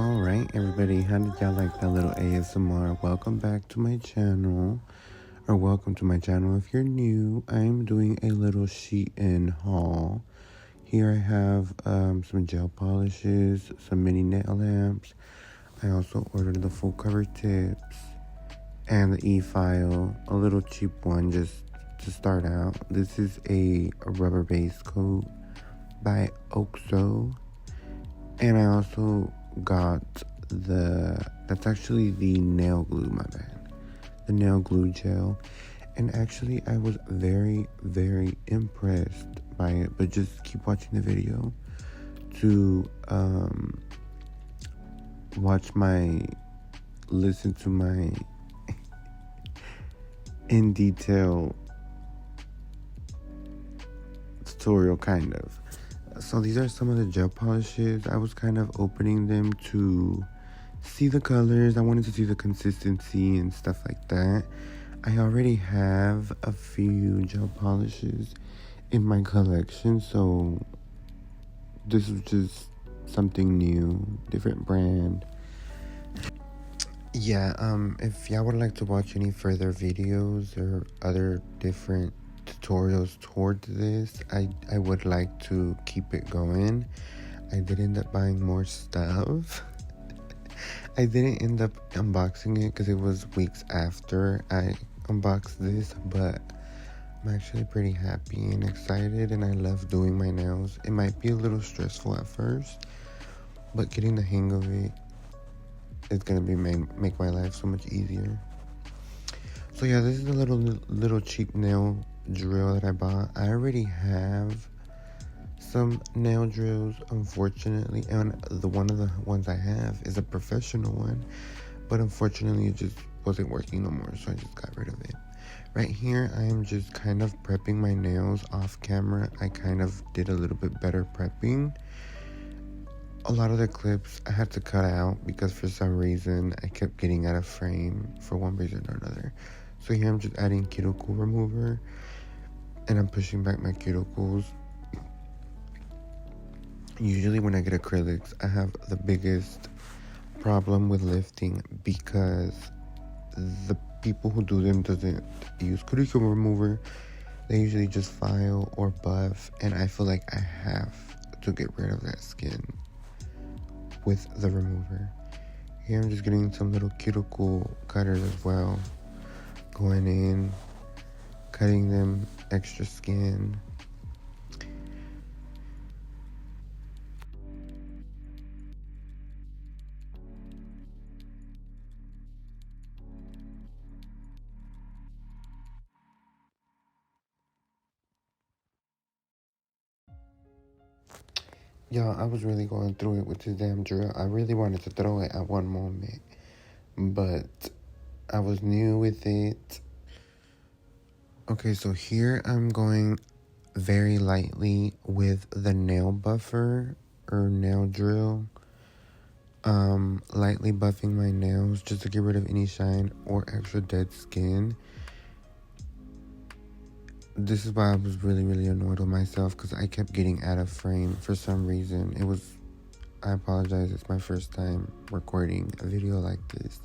Alright everybody, how did y'all like that little ASMR? Welcome back to my channel, or welcome to my channel if you're new. I'm doing a little SHEIN haul. Here I have some gel polishes, some mini nail lamps. I also ordered the full cover tips and the e-file, a little cheap one just to start out. This is a rubber base coat by Oxo. And I also got that's actually the nail glue, my bad. The nail glue gel. And actually I was very, very impressed by it. But just keep watching the video to listen to my in detail tutorial kind of. So these are some of the gel polishes. I was kind of opening them to see the colors. I wanted to see the consistency and stuff like that. I already have a few gel polishes in my collection, so this was just something new, different brand. Yeah, if y'all would like to watch any further videos or other different tutorials towards this, I would like to keep it going. I did end up buying more stuff. I didn't end up unboxing it because it was weeks after I unboxed this, but I'm actually pretty happy and excited, and I love doing my nails. It might be a little stressful at first, but getting the hang of it is gonna make my life so much easier. So yeah, this is a little cheap nail drill that I bought. I already have some nail drills, unfortunately, and one of the ones I have is a professional one, but unfortunately it just wasn't working no more, so I just got rid of it. Right here I am just kind of prepping my nails off camera. I kind of did a little bit better prepping. A lot of the clips I had to cut out because for some reason I kept getting out of frame for one reason or another. So here I'm just adding cuticle remover, and I'm pushing back my cuticles. Usually when I get acrylics, I have the biggest problem with lifting because the people who do them doesn't use cuticle remover. They usually just file or buff, and I feel like I have to get rid of that skin with the remover. Here I'm just getting some little cuticle cutters as well, going in, cutting them extra skin. Y'all, I was really going through it with this damn drill. I really wanted to throw it at one moment, but I was new with it. Okay, so here I'm going very lightly with the nail buffer or nail drill. Lightly buffing my nails just to get rid of any shine or extra dead skin. This is why I was really, really annoyed with myself, because I kept getting out of frame for some reason. I apologize, it's my first time recording a video like this.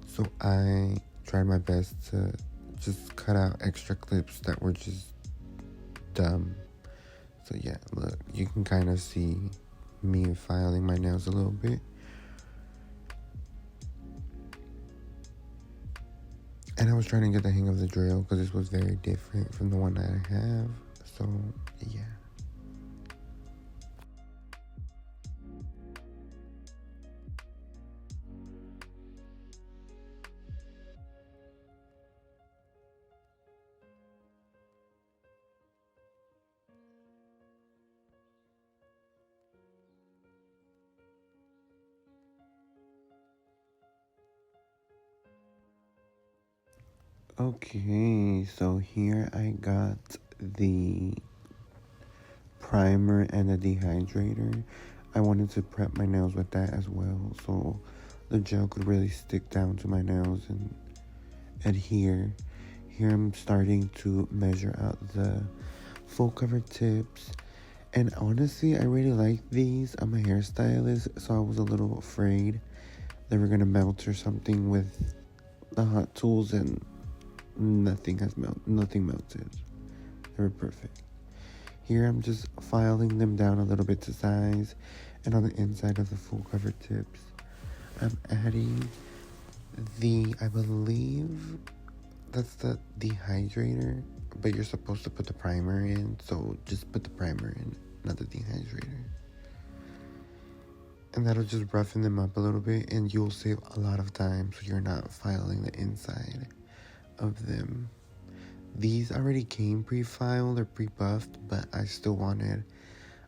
So I tried my best to just cut out extra clips that were just dumb. So yeah, look, you can kind of see me filing my nails a little bit. And I was trying to get the hang of the drill because this was very different from the one that I have. So yeah. Okay, so here I got the primer and the dehydrator. I wanted to prep my nails with that as well, so the gel could really stick down to my nails and adhere. Here I'm starting to measure out the full cover tips And honestly, I really like these. I'm a hairstylist, so I was a little afraid they were gonna melt or something with the hot tools, and nothing melted. They were perfect. Here I'm just filing them down a little bit to size, and on the inside of the full cover tips, I'm adding I believe that's the dehydrator, but you're supposed to put the primer in, so just put the primer in, not the dehydrator. And that'll just roughen them up a little bit, and you'll save a lot of time so you're not filing the inside of them. These already came pre-filed or pre-buffed, but I still wanted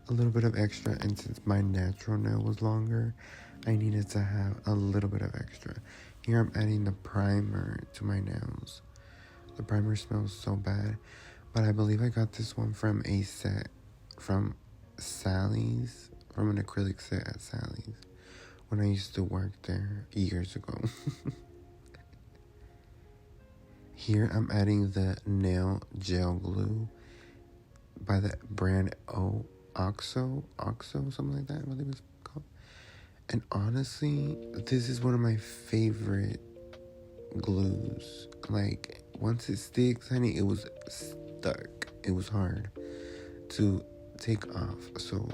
a little bit of extra, and since my natural nail was longer, I needed to have a little bit of extra. Here I'm adding the primer to my nails. The primer smells so bad, but I believe I got this one from a set from Sally's, from an acrylic set at Sally's when I used to work there years ago. Here I'm adding the nail gel glue by the brand Oxo, something like that, I believe it's called. And honestly, this is one of my favorite glues. Like, once it sticks, honey, it was stuck. It was hard to take off. So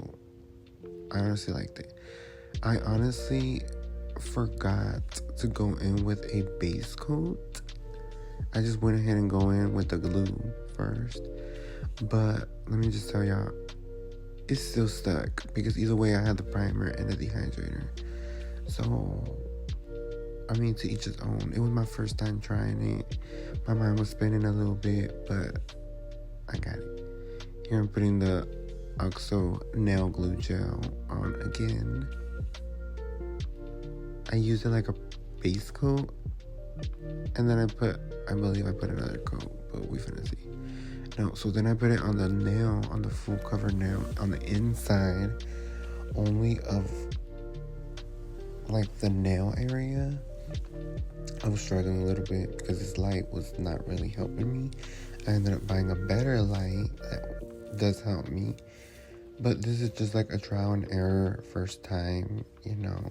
I honestly liked it. I honestly forgot to go in with a base coat. I just went ahead and go in with the glue first. But let me just tell y'all, it's still stuck because either way I had the primer and the dehydrator. So, I mean, to each his own. It was my first time trying it. My mind was spinning a little bit, but I got it. Here I'm putting the Oxo nail glue gel on again. I used it like a base coat, and then I believe I put another coat, but we finna see. No, so then I put it on the nail, on the full cover nail, on the inside only of like the nail area. I was struggling a little bit because this light was not really helping me. I ended up buying a better light that does help me, but this is just like a trial and error, first time, you know,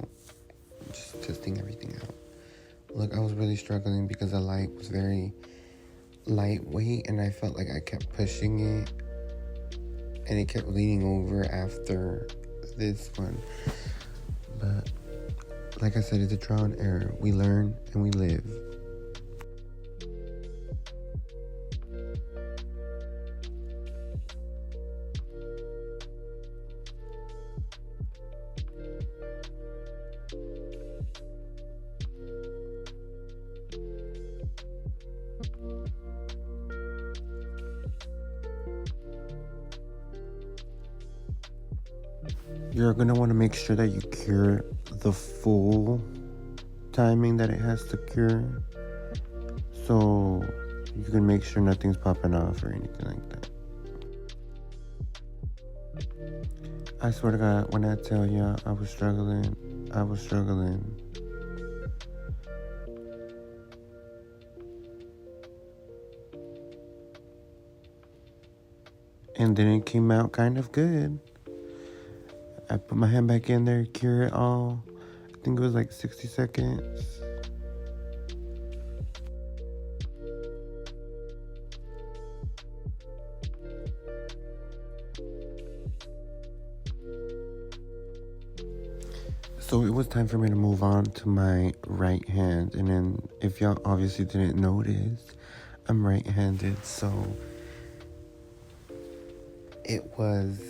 just testing everything out. Look, I was really struggling because the light was very lightweight, and I felt like I kept pushing it, and it kept leaning over after this one. But like I said, it's a trial and error. We learn and we live. You're gonna want to make sure that you cure the full timing that it has to cure, so you can make sure nothing's popping off or anything like that. I swear to God, when I tell y'all I was struggling. And then it came out kind of good. I put my hand back in there, cure it all. I think it was like 60 seconds. So it was time for me to move on to my right hand. And then, if y'all obviously didn't notice, I'm right-handed, so it was,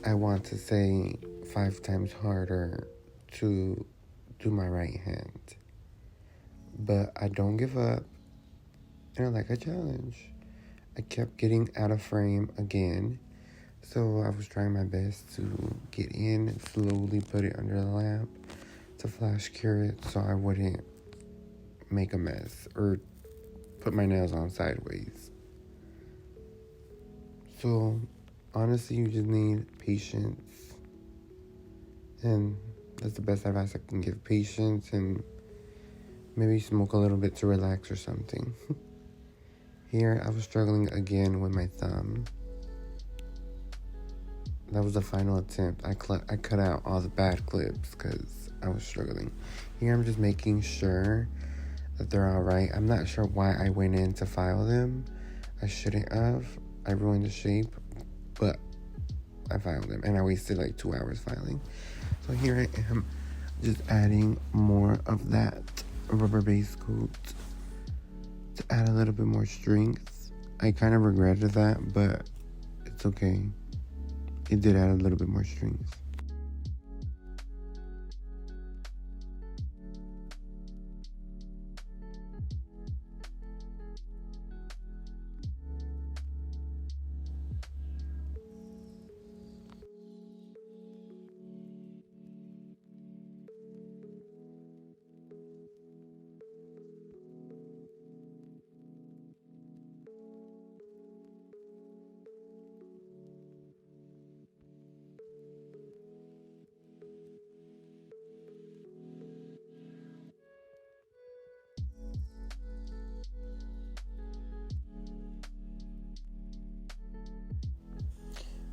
I want to say, 5 times harder to do my right hand. But I don't give up, and I like a challenge. I kept getting out of frame again, so I was trying my best to get in and slowly put it under the lamp to flash cure it so I wouldn't make a mess or put my nails on sideways. So honestly, you just need patience, and that's the best advice I can give. Patience, and maybe smoke a little bit to relax or something. Here I was struggling again with my thumb. That was the final attempt. I cut out all the bad clips because I was struggling. Here I'm just making sure that they're alright. I'm not sure why I went in to file them. I shouldn't have. I ruined the shape, but I filed them, and I wasted like 2 hours filing. So here I am, just adding more of that rubber base coat to add a little bit more strength. I kind of regretted that, but it's okay. It did add a little bit more strength.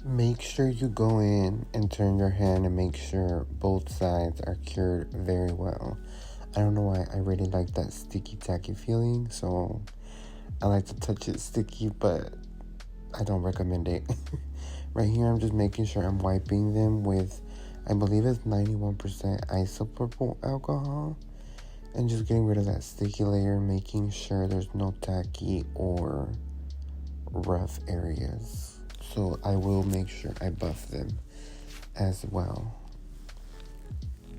Make sure you go in and turn your hand and make sure both sides are cured very well. I don't know why I really like that sticky tacky feeling, so I like to touch it sticky, but I don't recommend it. Right here I'm just making sure I'm wiping them with, I believe it's 91% isopropyl alcohol, and just getting rid of that sticky layer, making sure there's no tacky or rough areas. So I will make sure I buff them as well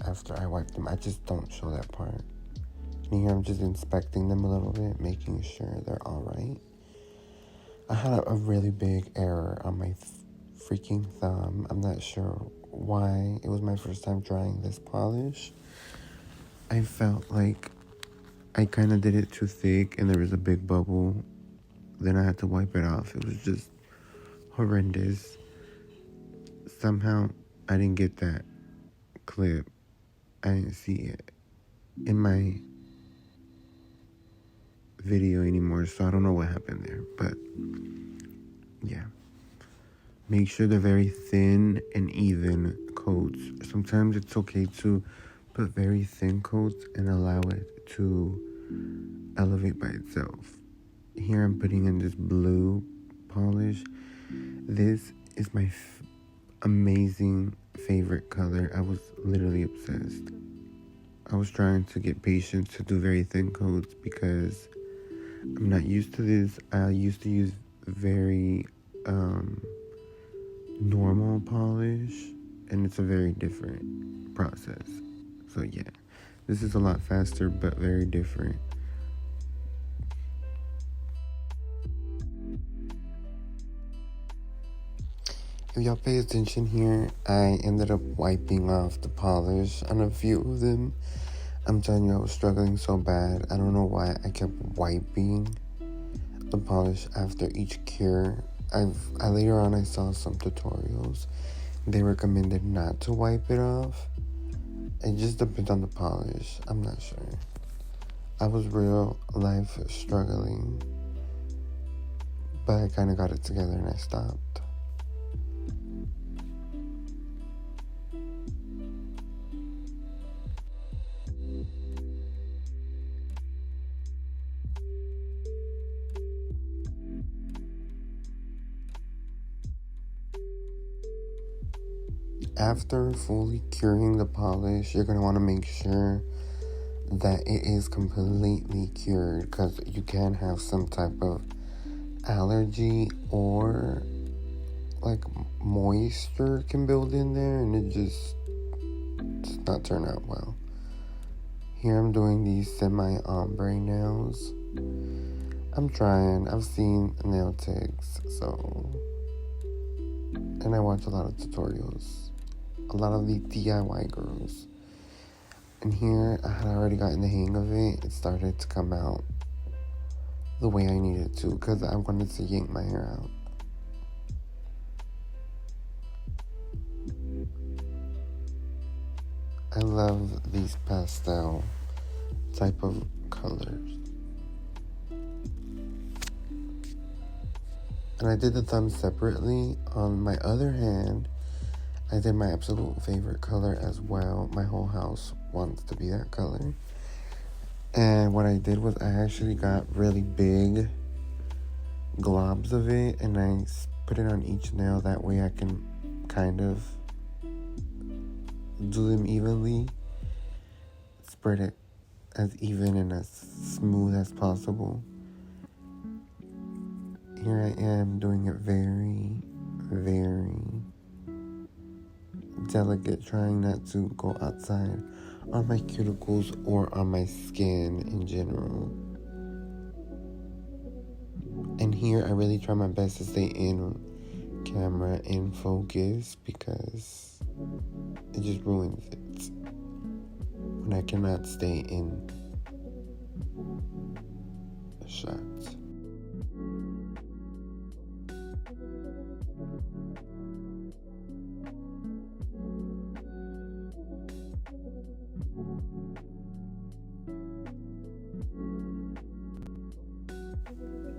after I wipe them. I just don't show that part. And here I'm just inspecting them a little bit, making sure they're all right. I had a really big error on my freaking thumb. I'm not sure why. It was my first time trying this polish. I felt like I kind of did it too thick and there was a big bubble. Then I had to wipe it off. It was just horrendous. Somehow I didn't get that clip. I didn't see it in my video anymore, so I don't know what happened there, but yeah. Make sure they're very thin and even coats. Sometimes it's okay to put very thin coats and allow it to elevate by itself. Here I'm putting in this blue polish. This is my amazing favorite color. I was literally obsessed. I was trying to get patients to do very thin coats because I'm not used to this. I used to use very normal polish, and it's a very different process. So yeah, this is a lot faster but very different. If y'all pay attention here, I ended up wiping off the polish on a few of them. I'm telling you, I was struggling so bad. I don't know why I kept wiping the polish after each cure. Later on I saw some tutorials. They recommended not to wipe it off. It just depends on the polish. I'm not sure. I was real life struggling, but I kind of got it together and I stopped. After fully curing the polish, you're going to want to make sure that it is completely cured, because you can have some type of allergy or like moisture can build in there, and it just does not turn out well. Here I'm doing these semi-ombre nails. I'm trying. I've seen nail techs, and I watch a lot of tutorials. A lot of the DIY girls. And here, I had already gotten the hang of it. It started to come out the way I needed to, because I wanted to yank my hair out. I love these pastel type of colors. And I did the thumb separately. On my other hand, I did my absolute favorite color as well. My whole house wants to be that color. And what I did was I actually got really big globs of it, and I put it on each nail. That way I can kind of do them evenly. Spread it as even and as smooth as possible. Here I am doing it very, very delicate, trying not to go outside on my cuticles or on my skin in general. And here I really try my best to stay in camera, in focus, because it just ruins it when I cannot stay in a shot.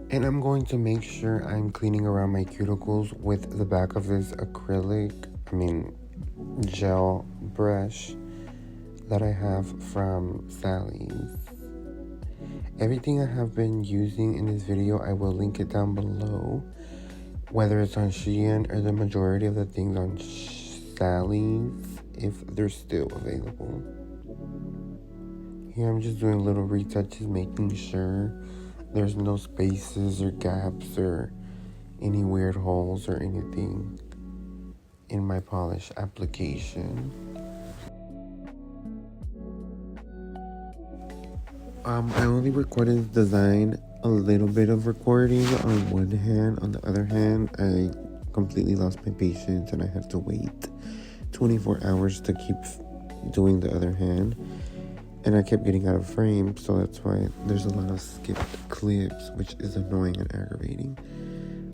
And I'm going to make sure I'm cleaning around my cuticles with the back of this gel brush that I have from Sally's. Everything I have been using in this video, I will link it down below, whether it's on SHEIN or the majority of the things on Sally's, if they're still available. Here I'm just doing little retouches, making sure there's no spaces or gaps or any weird holes or anything in my polish application. I only recorded the design, a little bit of recording on one hand. On the other hand, I completely lost my patience and I had to wait 24 hours to keep doing the other hand. And I kept getting out of frame, so that's why there's a lot of skipped clips, which is annoying and aggravating.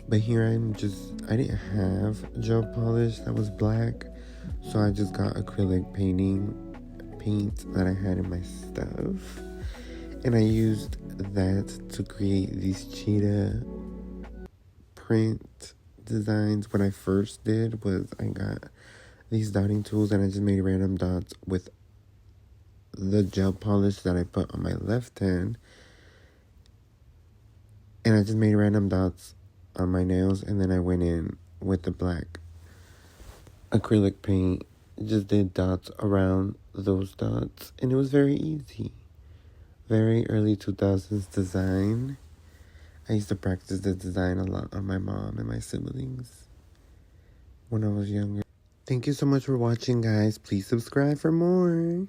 But here I didn't have gel polish that was black, so I just got acrylic paint that I had in my stuff. And I used that to create these cheetah print designs. What I first did was I got these dotting tools and I just made random dots with the gel polish that I put on my left hand, and I just made random dots on my nails, and then I went in with the black acrylic paint, just did dots around those dots, and it was very easy. Very early 2000s design. I used to practice the design a lot on my mom and my siblings when I was younger. Thank you so much for watching, guys. Please subscribe for more.